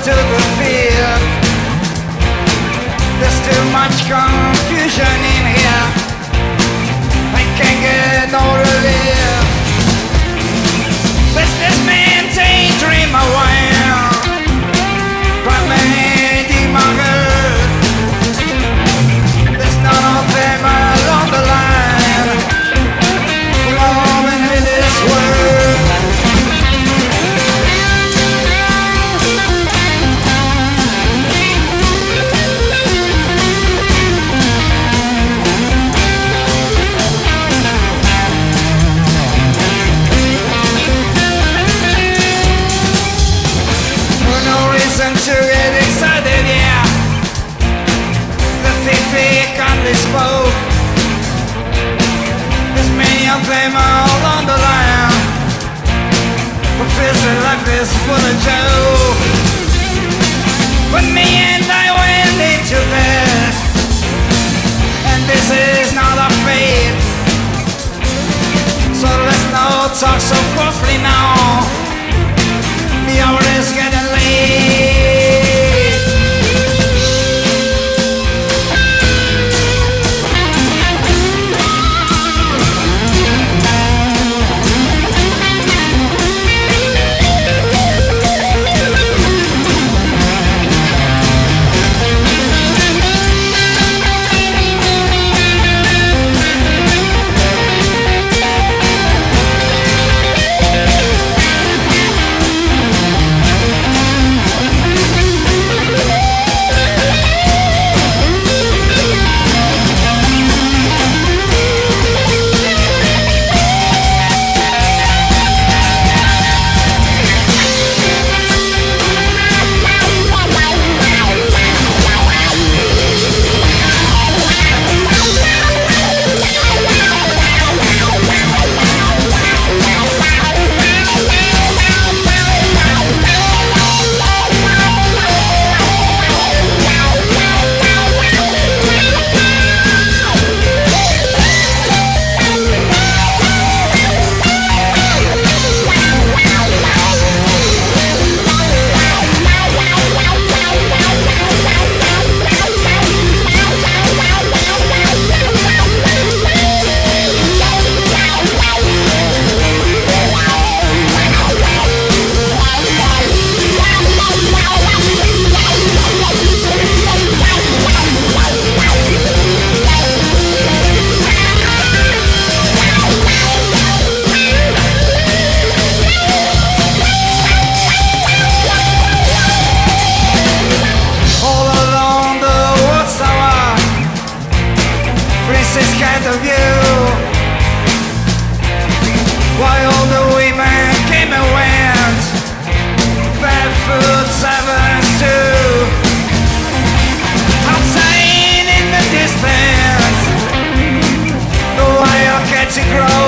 to the fifth. There's too much confusion in here. I can't get no relief. Businessmen take dream away. Crime in my head. There's none of them along the line. Loving in this world. To get excited, yeah. The thief can't be spoke. There's many of them all on the line. Professor life is full of joke. But me and I went into bed, and this is not a fate. So let's not talk so closely now. The hour is getting late. Of you, while all the women came and went, barefoot servants too. Outside in the distance, the wild cats grow.